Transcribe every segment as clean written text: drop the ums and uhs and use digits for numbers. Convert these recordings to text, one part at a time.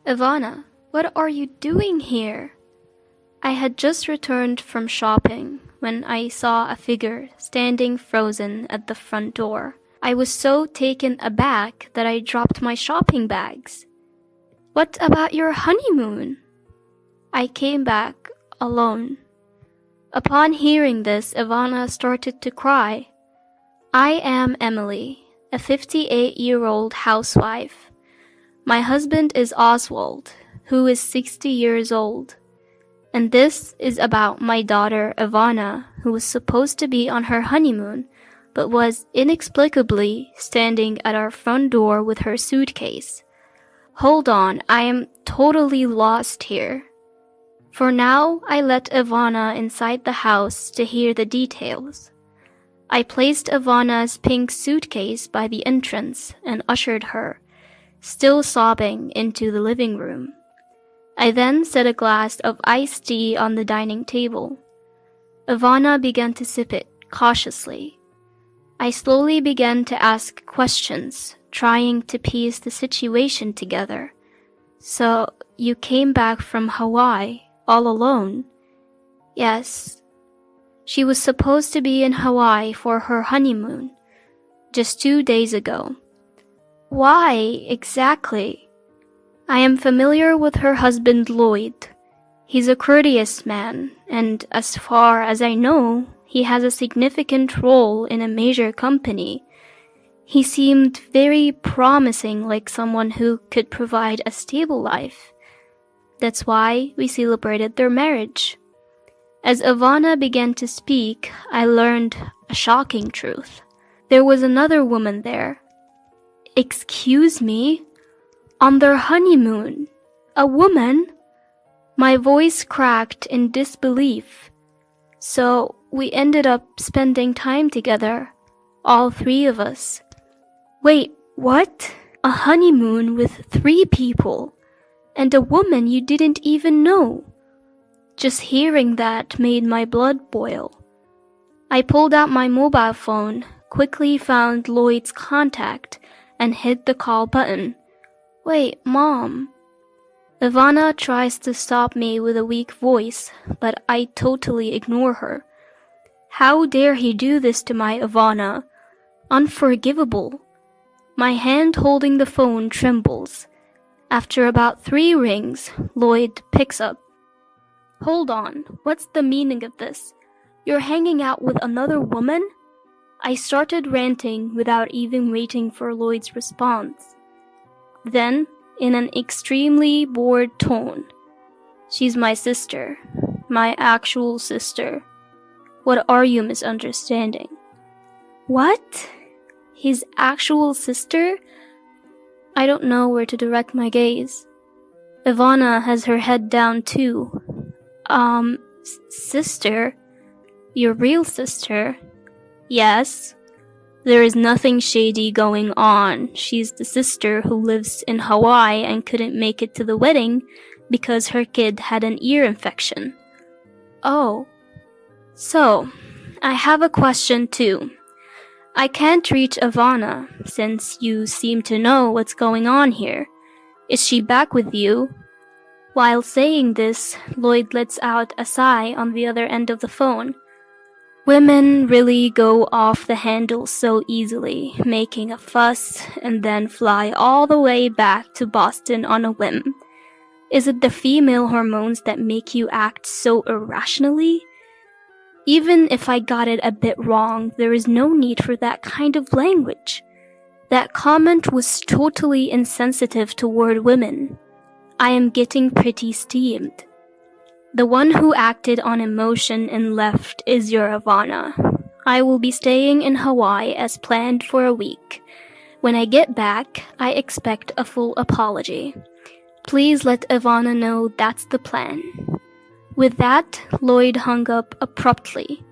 Ivana, what are you doing here? I had just returned from shopping when I saw a figure standing frozen at the front door. I was so taken aback that I dropped my shopping bags. What about your honeymoon? I came back alone. Upon hearing this, Ivana started to cry. I am Emily, a 58-year-old housewife. My husband is Oswald, who is 60 years old. And this is about my daughter Ivana, who was supposed to be on her honeymoon, but was inexplicably standing at our front door with her suitcase. Hold on, I am totally lost here. For now, I let Ivana inside the house to hear the details. I placed Ivana's pink suitcase by the entrance and ushered her, still sobbing, into the living room. I then set a glass of iced tea on the dining table. Ivana began to sip it cautiously. I slowly began to ask questions, trying to piece the situation together. So, you came back from Hawaii all alone? Yes. She was supposed to be in Hawaii for her honeymoon, just 2 days ago. Why, exactly? I am familiar with her husband Lloyd. He's a courteous man, and as far as I know, he has a significant role in a major company. He seemed very promising, like someone who could provide a stable life. That's why we celebrated their marriage. As Ivana began to speak, I learned a shocking truth. There was another woman there. Excuse me? On their honeymoon? A woman? My voice cracked in disbelief. So we ended up spending time together, all 3 of us. Wait, what? A honeymoon with 3 people? And a woman you didn't even know? Just hearing that made my blood boil. I pulled out my mobile phone, quickly found Lloyd's contact, and hit the call button. Wait, Mom. Ivana tries to stop me with a weak voice, but I totally ignore her. How dare he do this to my Ivana? Unforgivable. My hand holding the phone trembles. After about 3 rings, Lloyd picks up. Hold on, what's the meaning of this? You're hanging out with another woman? I started ranting without even waiting for Lloyd's response. Then, in an extremely bored tone, she's my sister, my actual sister. What are you misunderstanding? What? His actual sister? I don't know where to direct my gaze. Ivana has her head down too. Sister? Your real sister? Yes. There is nothing shady going on. She's the sister who lives in Hawaii and couldn't make it to the wedding because her kid had an ear infection. Oh. So, I have a question too. I can't reach Ivana, since you seem to know what's going on here. Is she back with you? While saying this, Lloyd lets out a sigh on the other end of the phone. Women really go off the handle so easily, making a fuss and then fly all the way back to Boston on a whim. Is it the female hormones that make you act so irrationally? Even if I got it a bit wrong, there is no need for that kind of language. That comment was totally insensitive toward women. I am getting pretty steamed. The one who acted on emotion and left is your Ivana. I will be staying in Hawaii as planned for a week. When I get back, I expect a full apology. Please let Ivana know that's the plan. With that, Lloyd hung up abruptly.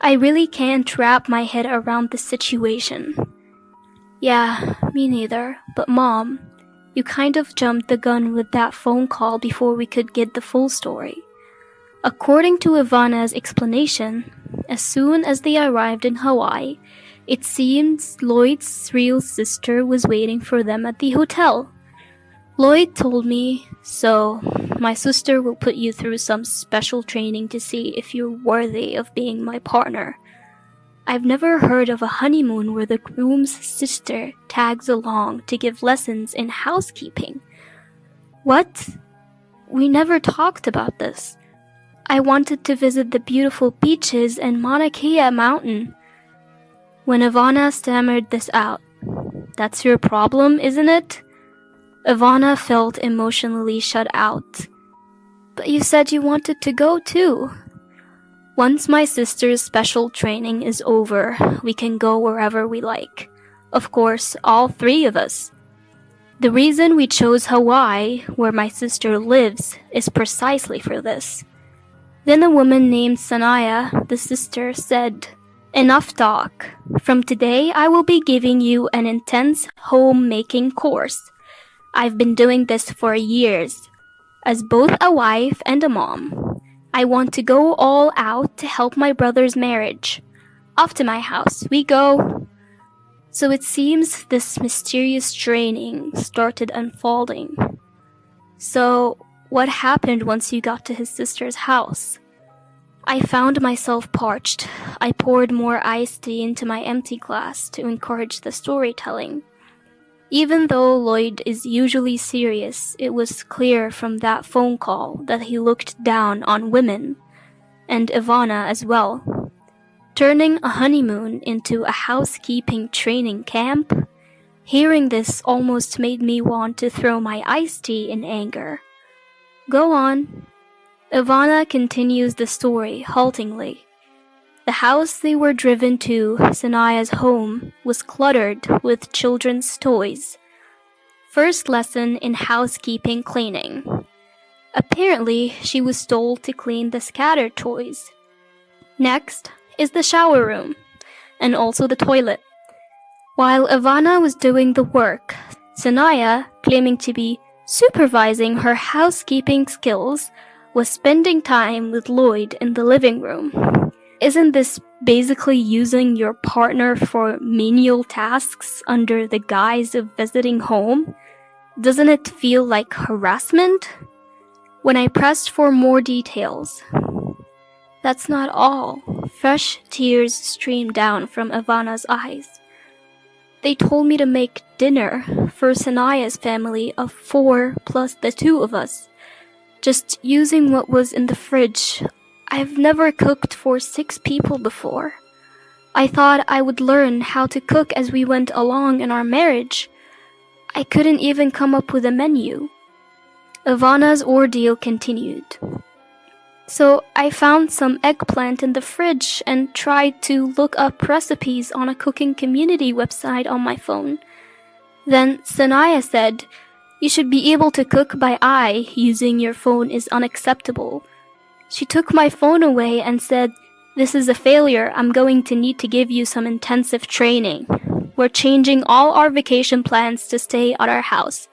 I really can't wrap my head around the situation. Yeah, me neither, but Mom, you kind of jumped the gun with that phone call before we could get the full story. According to Ivana's explanation, as soon as they arrived in Hawaii, it seems Lloyd's real sister was waiting for them at the hotel. Lloyd told me, so my sister will put you through some special training to see if you're worthy of being my partner. I've never heard of a honeymoon where the groom's sister tags along to give lessons in housekeeping. What? We never talked about this. I wanted to visit the beautiful beaches and Mauna Kea mountain. When Ivana stammered this out, "That's your problem, isn't it?" Ivana felt emotionally shut out. "But you said you wanted to go too." "Once my sister's special training is over, we can go wherever we like. Of course, all three of us. The reason we chose Hawaii, where my sister lives, is precisely for this." Then a woman named Sanaya, the sister, said, "Enough talk. From today, I will be giving you an intense homemaking course. I've been doing this for years. As both a wife and a mom, I want to go all out to help my brother's marriage. Off to my house we go." So it seems this mysterious training started unfolding. "So, what happened once you got to his sister's house?" I found myself parched. I poured more iced tea into my empty glass to encourage the storytelling. Even though Lloyd is usually serious, it was clear from that phone call that he looked down on women, and Ivana as well. Turning a honeymoon into a housekeeping training camp? Hearing this almost made me want to throw my iced tea in anger. "Go on." Ivana continues the story haltingly. The house they were driven to, Sanaya's home, was cluttered with children's toys. First lesson in housekeeping cleaning. Apparently, she was told to clean the scattered toys. Next is the shower room, and also the toilet. While Ivana was doing the work, Sanaya, claiming to be supervising her housekeeping skills, was spending time with Lloyd in the living room. Isn't this basically using your partner for menial tasks under the guise of visiting home? Doesn't it feel like harassment? When I pressed for more details, "That's not all." Fresh tears streamed down from Ivana's eyes. "They told me to make dinner for Sanaya's family of 4 plus the 2 of us. Just using what was in the fridge. I've never cooked for 6 people before. I thought I would learn how to cook as we went along in our marriage. I couldn't even come up with a menu." Ivana's ordeal continued. "So I found some eggplant in the fridge and tried to look up recipes on a cooking community website on my phone. Then Sanaya said, 'You should be able to cook by eye. Using your phone is unacceptable.' She took my phone away and said, 'This is a failure. I'm going to need to give you some intensive training. We're changing all our vacation plans to stay at our house.'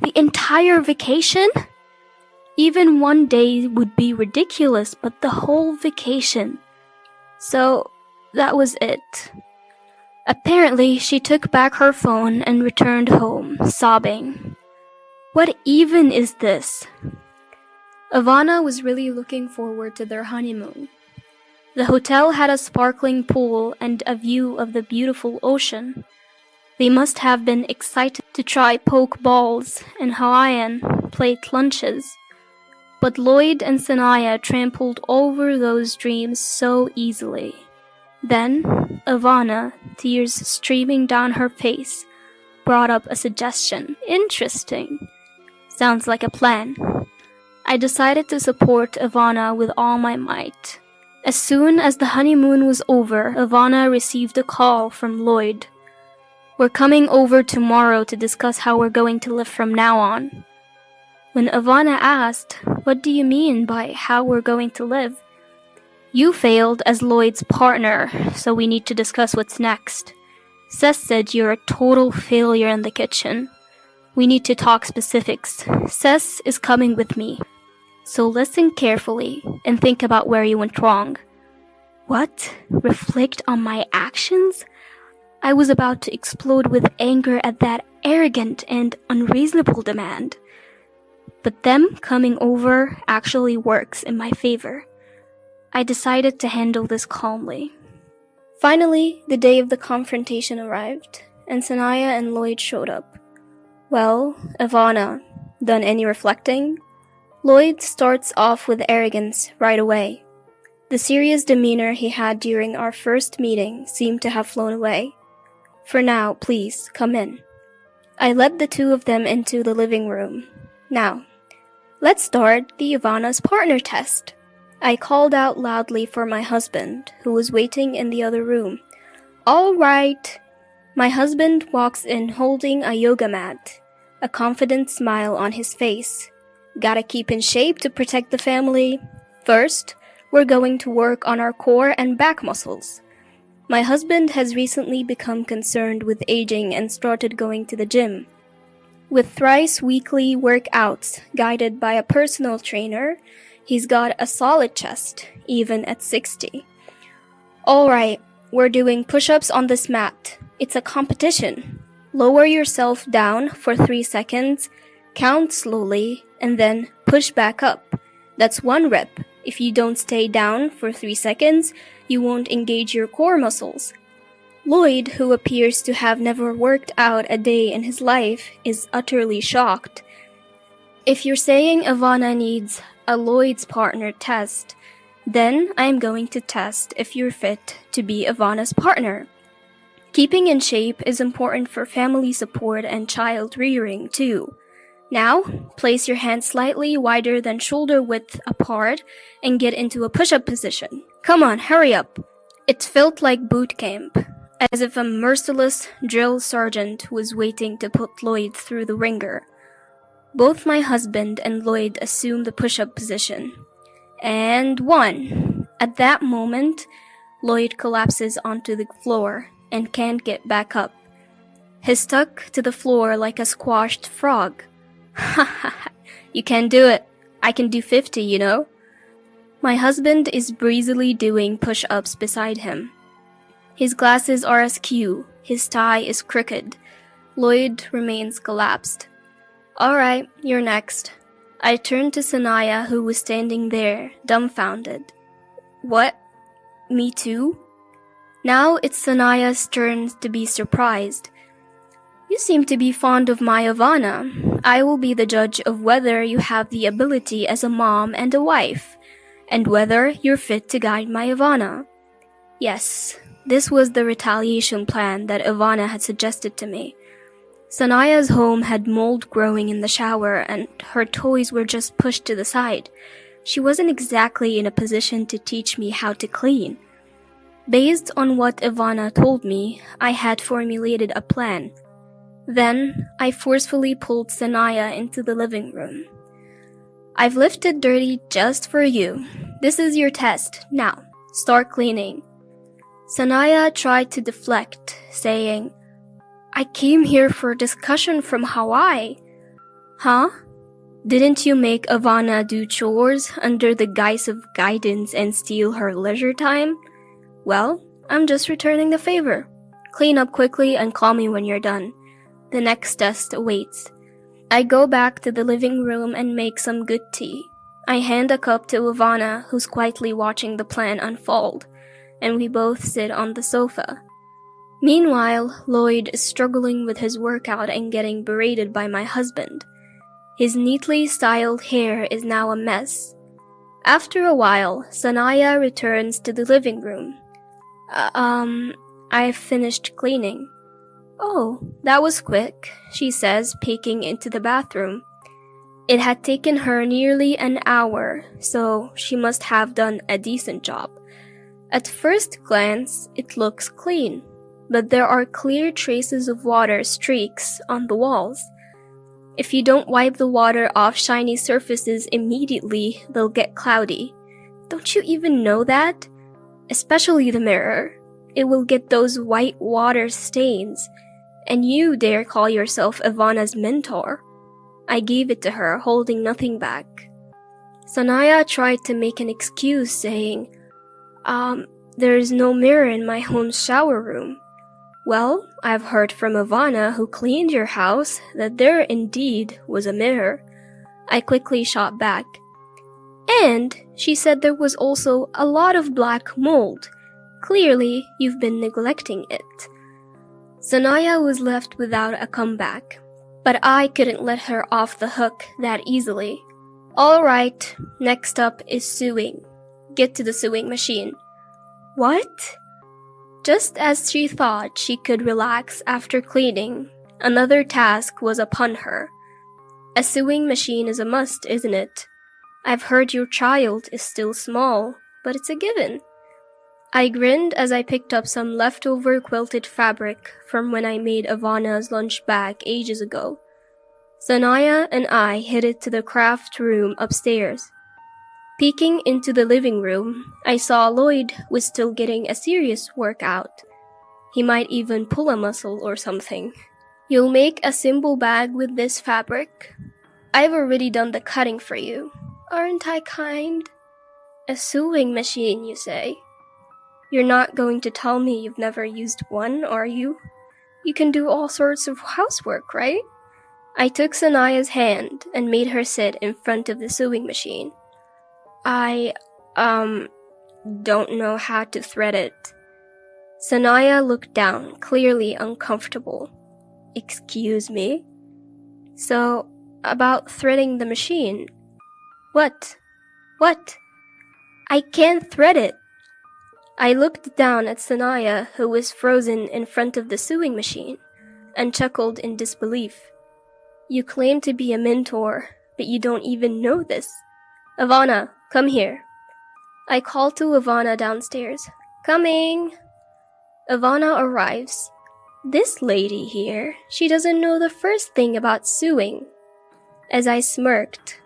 The entire vacation? Even one day would be ridiculous, but the whole vacation. So that was it. Apparently, she took back her phone and returned home, sobbing. What even is this?" Ivana was really looking forward to their honeymoon. The hotel had a sparkling pool and a view of the beautiful ocean. They must have been excited to try poke balls and Hawaiian plate lunches. But Lloyd and Sanaya trampled over those dreams so easily. Then, Ivana, tears streaming down her face, brought up a suggestion. "Interesting. Sounds like a plan." I decided to support Ivana with all my might. As soon as the honeymoon was over, Ivana received a call from Lloyd. "We're coming over tomorrow to discuss how we're going to live from now on." When Ivana asked, "What do you mean by how we're going to live?" "You failed as Lloyd's partner, so we need to discuss what's next. Seth said you're a total failure in the kitchen. We need to talk specifics. Seth is coming with me. So listen carefully and think about where you went wrong." What? Reflect on my actions? I was about to explode with anger at that arrogant and unreasonable demand. But them coming over actually works in my favor. I decided to handle this calmly. Finally, the day of the confrontation arrived, and Sanaya and Lloyd showed up. Well, Ivana, done any reflecting? Lloyd starts off with arrogance right away. The serious demeanor he had during our first meeting seemed to have flown away. For now, please, come in. I led the two of them into the living room. Now, let's start the Ivana's partner test. I called out loudly for my husband, who was waiting in the other room. All right. My husband walks in holding a yoga mat, a confident smile on his face. Gotta keep in shape to protect the family. First, we're going to work on our core and back muscles. My husband has recently become concerned with aging and started going to the gym. With thrice weekly workouts guided by a personal trainer, he's got a solid chest, even at 60. Alright, we're doing push-ups on this mat. It's a competition. Lower yourself down for 3 seconds, count slowly, and then push back up. That's 1 rep. If you don't stay down for 3 seconds, you won't engage your core muscles. Lloyd, who appears to have never worked out a day in his life, is utterly shocked. If you're saying Ivana needs a Lloyd's partner test, then I'm going to test if you're fit to be Ivana's partner. Keeping in shape is important for family support and child rearing too. Now, place your hands slightly wider than shoulder width apart and get into a push-up position. Come on, hurry up. It felt like boot camp, as if a merciless drill sergeant was waiting to put Lloyd through the ringer. Both my husband and Lloyd assumed the push-up position. And 1. At that moment, Lloyd collapses onto the floor and can't get back up. He's stuck to the floor like a squashed frog. Ha ha ha, you can do it. I can do 50, you know. My husband is breezily doing push-ups beside him. His glasses are askew, his tie is crooked. Lloyd remains collapsed. Alright, you're next. I turned to Sanaya, who was standing there, dumbfounded. What? Me too? Now it's Sanaya's turn to be surprised. You seem to be fond of my Ivana. I will be the judge of whether you have the ability as a mom and a wife, and whether you're fit to guide my Ivana. Yes, this was the retaliation plan that Ivana had suggested to me. Sanaya's home had mold growing in the shower, and her toys were just pushed to the side. She wasn't exactly in a position to teach me how to clean. Based on what Ivana told me, I had formulated a plan. Then, I forcefully pulled Sanaya into the living room. I've lifted dirty just for you. This is your test. Now, start cleaning. Sanaya tried to deflect, saying, I came here for a discussion from Hawaii. Huh? Didn't you make Ivana do chores under the guise of guidance and steal her leisure time? Well, I'm just returning the favor. Clean up quickly and call me when you're done. The next test awaits. I go back to the living room and make some good tea. I hand a cup to Ivana, who's quietly watching the plan unfold, and we both sit on the sofa. Meanwhile, Lloyd is struggling with his workout and getting berated by my husband. His neatly styled hair is now a mess. After a while, Sanaya returns to the living room. I've finished cleaning. Oh, that was quick, she says, peeking into the bathroom. It had taken her nearly an hour, so she must have done a decent job. At first glance, it looks clean, but there are clear traces of water streaks on the walls. If you don't wipe the water off shiny surfaces immediately, they'll get cloudy. Don't you even know that? Especially the mirror. It will get those white water stains. And you dare call yourself Ivana's mentor? I gave it to her, holding nothing back. Sanaya tried to make an excuse, saying, there's no mirror in my home shower room. Well, I've heard from Ivana, who cleaned your house, that there indeed was a mirror. I quickly shot back. And she said there was also a lot of black mold. Clearly, you've been neglecting it. Sanaya was left without a comeback, but I couldn't let her off the hook that easily. Alright, next up is sewing. Get to the sewing machine. What? Just as she thought she could relax after cleaning, another task was upon her. A sewing machine is a must, isn't it? I've heard your child is still small, but it's a given. I grinned as I picked up some leftover quilted fabric from when I made Ivana's lunch bag ages ago. Sanaya and I headed to the craft room upstairs. Peeking into the living room, I saw Lloyd was still getting a serious workout. He might even pull a muscle or something. You'll make a simple bag with this fabric? I've already done the cutting for you. Aren't I kind? A sewing machine, you say? You're not going to tell me you've never used one, are you? You can do all sorts of housework, right? I took Sanaya's hand and made her sit in front of the sewing machine. I don't know how to thread it. Sanaya looked down, clearly uncomfortable. Excuse me? So, about threading the machine. What? I can't thread it. I looked down at Sanaya, who was frozen in front of the sewing machine, and chuckled in disbelief. You claim to be a mentor, but you don't even know this. Ivana, come here. I called to Ivana downstairs. Coming! Ivana arrives. This lady here, she doesn't know the first thing about sewing. As I smirked,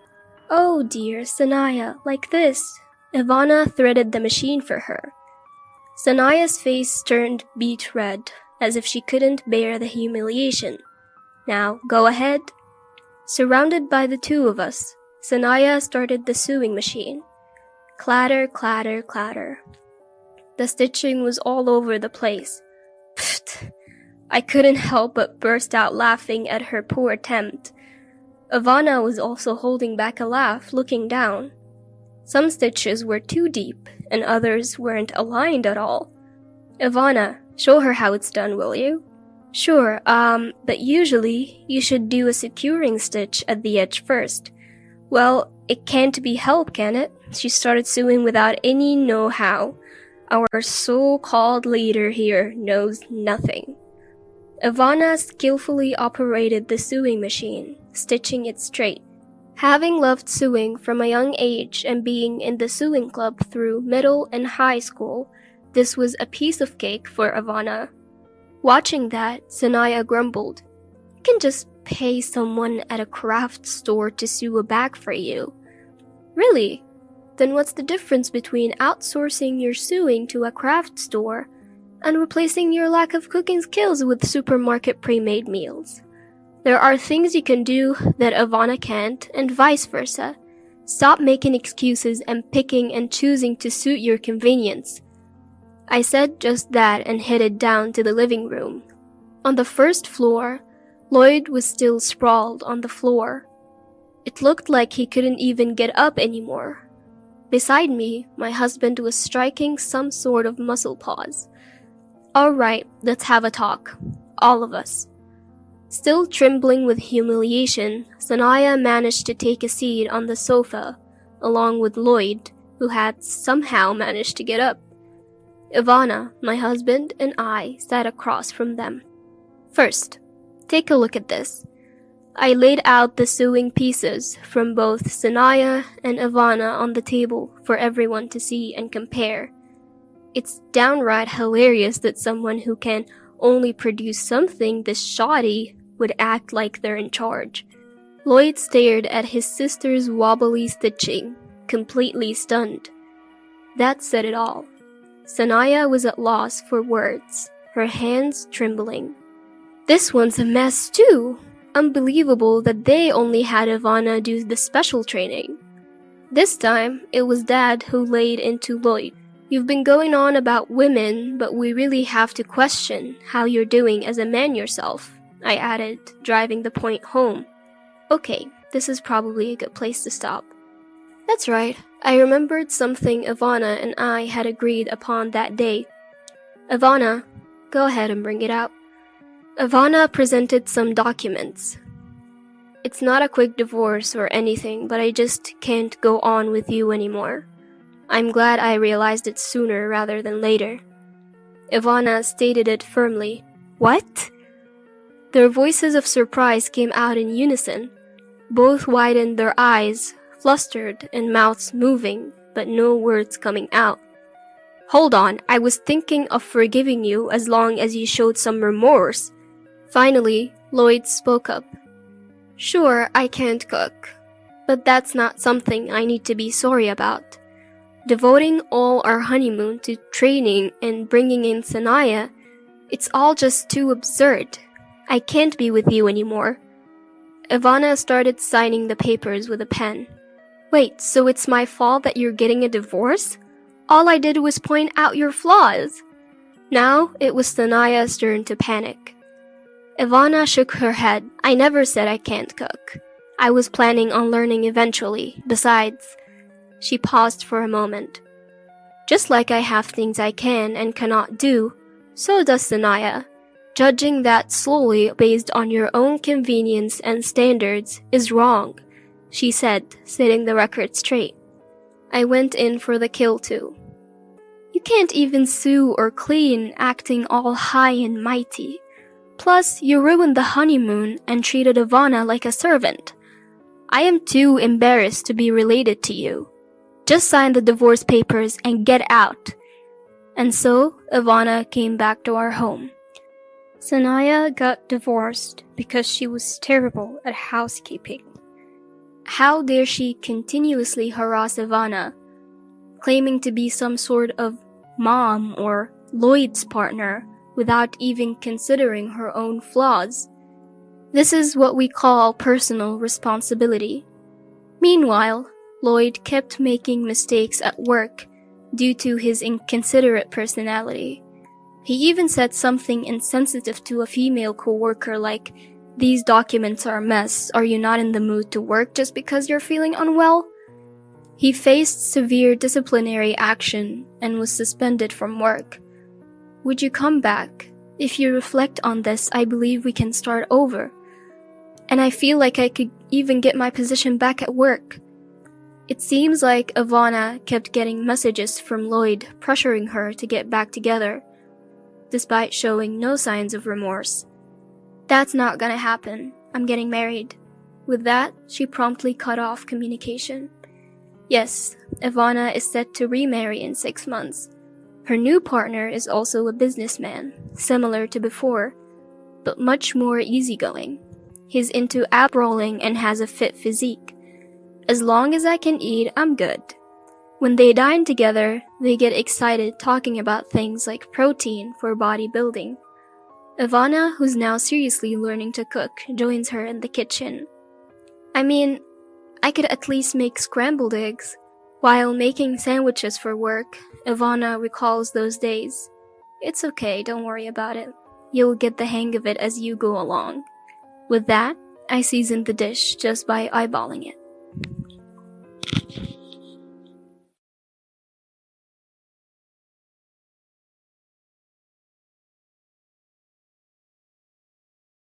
oh dear, Sanaya, like this. Ivana threaded the machine for her. Sanaya's face turned beet red, as if she couldn't bear the humiliation. Now, go ahead. Surrounded by the two of us, Sanaya started the sewing machine. Clatter, clatter, clatter. The stitching was all over the place. Pfft! I couldn't help but burst out laughing at her poor attempt. Ivana was also holding back a laugh, looking down. Some stitches were too deep, and others weren't aligned at all. Ivana, show her how it's done, will you? Sure, but usually you should do a securing stitch at the edge first. Well, it can't be helped, can it? She started sewing without any know-how. Our so-called leader here knows nothing. Ivana skillfully operated the sewing machine, stitching it straight. Having loved sewing from a young age and being in the sewing club through middle and high school, this was a piece of cake for Ivana. Watching that, Sanaya grumbled, You can just pay someone at a craft store to sew a bag for you. Really? Then what's the difference between outsourcing your sewing to a craft store and replacing your lack of cooking skills with supermarket pre-made meals? There are things you can do that Ivana can't, and vice versa. Stop making excuses and picking and choosing to suit your convenience. I said just that and headed down to the living room. On the first floor, Lloyd was still sprawled on the floor. It looked like he couldn't even get up anymore. Beside me, my husband was striking some sort of muscle pause. All right, let's have a talk. All of us. Still trembling with humiliation, Sanaya managed to take a seat on the sofa, along with Lloyd, who had somehow managed to get up. Ivana, my husband, and I sat across from them. First, take a look at this. I laid out the sewing pieces from both Sanaya and Ivana on the table for everyone to see and compare. It's downright hilarious that someone who can only produce something this shoddy would act like they're in charge. Lloyd stared at his sister's wobbly stitching, completely stunned. That said it all. Sanaya was at loss for words, her hands trembling. This one's a mess too. Unbelievable that they only had Ivana do the special training. This time, it was Dad who laid into Lloyd. You've been going on about women, but we really have to question how you're doing as a man yourself, I added, driving the point home. Okay, this is probably a good place to stop. That's right. I remembered something Ivana and I had agreed upon that day. Ivana, go ahead and bring it out. Ivana presented some documents. It's not a quick divorce or anything, but I just can't go on with you anymore. I'm glad I realized it sooner rather than later. Ivana stated it firmly. What? Their voices of surprise came out in unison. Both widened their eyes, flustered and mouths moving, but no words coming out. Hold on, I was thinking of forgiving you as long as you showed some remorse. Finally, Lloyd spoke up. Sure, I can't cook, but that's not something I need to be sorry about. Devoting all our honeymoon to training and bringing in Sanaya, it's all just too absurd. I can't be with you anymore. Ivana started signing the papers with a pen. Wait, so it's my fault that you're getting a divorce? All I did was point out your flaws. Now it was Sanaya's turn to panic. Ivana shook her head. I never said I can't cook. I was planning on learning eventually. Besides, she paused for a moment. Just like I have things I can and cannot do, so does Sanaya. Judging that slowly based on your own convenience and standards is wrong, she said, setting the record straight. I went in for the kill too. You can't even sew or clean acting all high and mighty. Plus, you ruined the honeymoon and treated Ivana like a servant. I am too embarrassed to be related to you. Just sign the divorce papers and get out. And so, Ivana came back to our home. Sanaya got divorced because she was terrible at housekeeping. How dare she continuously harass Ivana, claiming to be some sort of mom or Lloyd's partner without even considering her own flaws. This is what we call personal responsibility. Meanwhile, Lloyd kept making mistakes at work due to his inconsiderate personality. He even said something insensitive to a female coworker like, "These documents are a mess. Are you not in the mood to work just because you're feeling unwell?" He faced severe disciplinary action and was suspended from work. Would you come back? If you reflect on this, I believe we can start over. And I feel like I could even get my position back at work. It seems like Ivana kept getting messages from Lloyd pressuring her to get back together, despite showing no signs of remorse. That's not gonna happen. I'm getting married. With that, she promptly cut off communication. Yes, Ivana is set to remarry in 6 months. Her new partner is also a businessman, similar to before, but much more easygoing. He's into ab rolling and has a fit physique. As long as I can eat, I'm good. When they dine together, they get excited talking about things like protein for bodybuilding. Ivana, who's now seriously learning to cook, joins her in the kitchen. I mean, I could at least make scrambled eggs. While making sandwiches for work, Ivana recalls those days. It's okay, don't worry about it. You'll get the hang of it as you go along. With that, I seasoned the dish just by eyeballing it.